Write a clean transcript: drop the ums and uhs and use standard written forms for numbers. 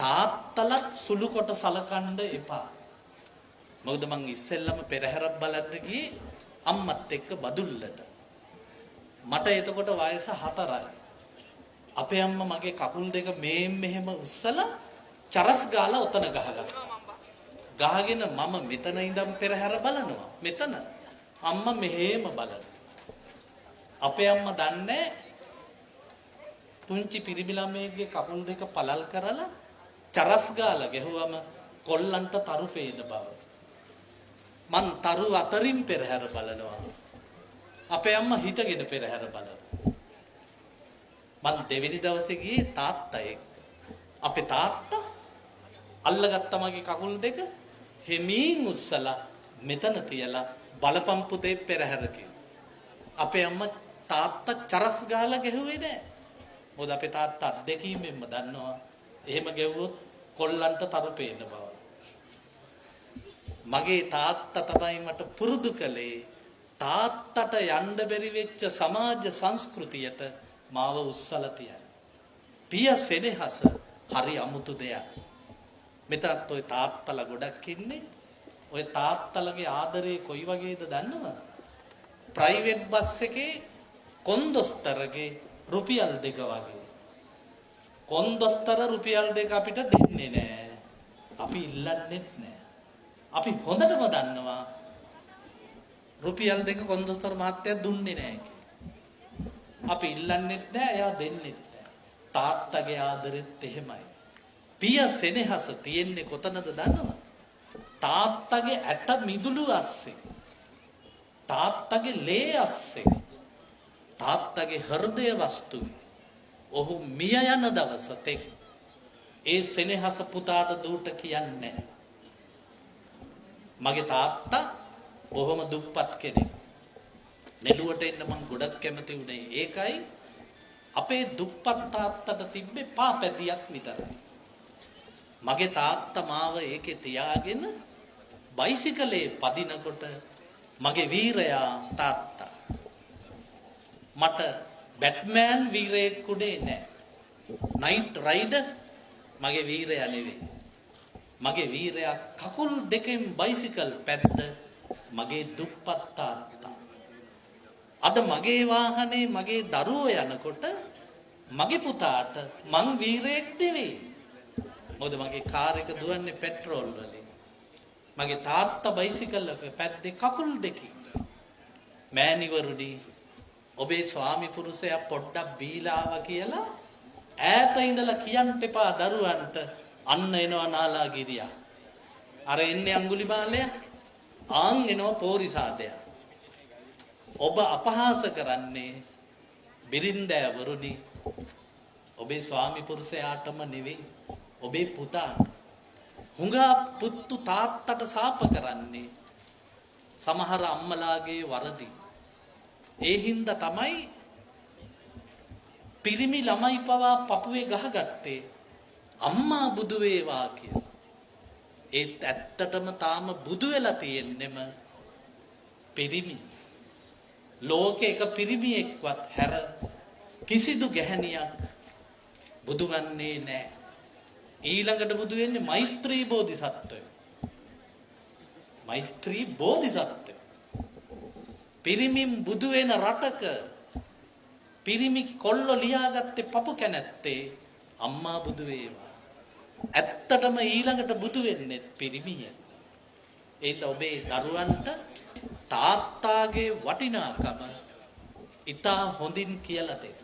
තාත්තලත් සුළු කොට සලකන්න එපා. මොකද මං ඉස්සෙල්ලම පෙරහැරක් බලන්න ගියේ අම්මත් එක්ක බදුල්ලට. මට එතකොට වයස 4යි. අපේ අම්මා මගේ කකුල් දෙක මෙහෙම උස්සලා චරස් ගාලා ඔතන ගහගත්තා. ගහගෙන මම මෙතන ඉඳන් පෙරහැර බලනවා. මෙතන අම්මා මෙහෙම බලනවා. අපේ අම්මා දන්නේ පුංචි පිරිමි ළමයෙක්ගේ කකුල් දෙක පළල් කරලා චරස් ගාලා ගැහුවම කොල්ලන්ට තරු පේන බව. මං තරු අතරින් පෙරහැර බලනවා. අපේ අම්මා හිටගෙන පෙරහැර බලනවා. මං දෙවෙනි දවසේ ගියේ තාත්තා එක්ක. අපේ තාත්තා අල්ලගත්ත මගේ කකුල් දෙක හිමින් උස්සලා මෙතන තියලා බලපම් පුතේ පෙරහැර කිව්වා. අපේ අම්මා තාත්තා චරස් ගාලා ගැහුවේ නෑ. මොකද අපේ තාත්තා අත්දැකීමෙන්ම දන්නවා එහෙම ගැව්වොත් කොල්ලන්ට තර පේන බව. මගේ තාත්තා තමයි මට පුරුදු කළේ තාත්තට යන්න බැරි වෙච්ච සමාජ සංස්කෘතියට මාව උස්සලා තියන. පිය සෙනෙහස හරි අමුතු දෙයක්. මෙතනත් ওই තාත්තලා ගොඩක් ඉන්නේ. ওই තාත්තලගේ ආදරේ කොයි වගේද දන්නවද? ප්‍රයිවට් බස් එකේ කොන්දොස්තරගේ රුපියල් 2 වගේ. කොන්දොස්තර රුපියල් 2 අපිට දෙන්නේ නෑ. අපි ඉල්ලන්නෙත් නෑ. අපි හොඳටම දන්නවා රුපියල් 2 කොන්දොස්තර මහත්තයා දුන්නේ නෑ කියලා. අපි ඉල්ලන්නෙත් නෑ, එයා දෙන්නෙත් නෑ. තාත්තගේ ආදරෙත් එහෙමයි. පිය සෙනෙහස තියෙන්නේ කොතනද දන්නවද? තාත්තගේ ඇට මිදුළු අස්සේ. තාත්තගේ ලේ අස්සේ. තාත්තගේ හෘදය වස්තුවේ. ඔහු මිය යන දවස තෙක් ඒ සෙනෙහස පුතාට දුට කියන්නේ. මගේ තාත්තා බොහොම දුප්පත් කෙනෙක්. නෙළුවට එන්න මම ගොඩක් කැමති උනේ. ඒකයි අපේ දුප්පත් තාත්තට තිබ්බේ පාපැදියක් විතරයි. මගේ තාත්තා මාව ඒකේ තියාගෙන බයිසිකලේ පදිනකොට මගේ වීරයා තාත්තා මට බැට්මෑන් වීරයෙක් උනේ නැහැ. නයිට් රයිඩර් මගේ වීරයා නෙවෙයි. මගේ වීරයා කකුල් දෙකෙන් බයිසිකල් පැද්ද මගේ දුප්පත් තාත්තා. අද මගේ වාහනේ මගේ දරුවෝ යනකොට මගේ පුතාට මං වීරයෙක් නෙවෙයි. මොකද මගේ කාර් එක දුවන්නේ පෙට්‍රෝල් වලින්. මගේ තාත්තා බයිසිකල් එක පැද්දේ කකුල් දෙකකින්. මෑණිවරුනි, ඔබේ ස්වාමි පුරුෂයා පොඩ්ඩක් බීලා ආවා කියලා ඈත ඉඳලා කියන්න එපා දරුවන්ට අන්න එනවා නාලාගිරියා. අර එන්නේ අඟුලිමාලයා, ආන් එනවා පෝරිසාදයා. ඔබ අපහාස කරන්නේ බිරින්දෑවරුනි ඔබේ ස්වාමි පුරුෂයාටම නෙවෙයි, ඔබේ පුතාට. හුඟා පුත්තු තාත්තට සාප කරන්නේ සමහර අම්මලාගේ වරදි. ඒ හින්දා තමයි පිරිමි ළමයි පවා පපුවේ ගහගත්තේ අම්මා බුදු වේවා කියලා. ඒත් ඇත්තටම තාම බුදු වෙලා තියෙන්නෙම පිරිමි. ලෝකේ එක පිරිමියෙක්වත් හැර කිසිදු ගැහණියක් බුදු ගන්නේ නැහැ. ඊළඟට බුදු වෙන්නේ මෛත්‍රී බෝධිසත්වයෝ. මෛත්‍රී බෝධිසත්වයෝ. පිරිමින් බුදු වෙන රටක පිරිමි කොල්ලෝ ලියාගත්තේ පපු කැනැත්තේ අම්මා බුදු වේවා. ඇත්තටම ඊළඟට බුදු වෙන්නේ පිරිමිය. ඒත් ඔබේ දරුවන්ට තාත්තාගේ වටිනාකම ඉතා හොඳින් කියලා දෙන්න.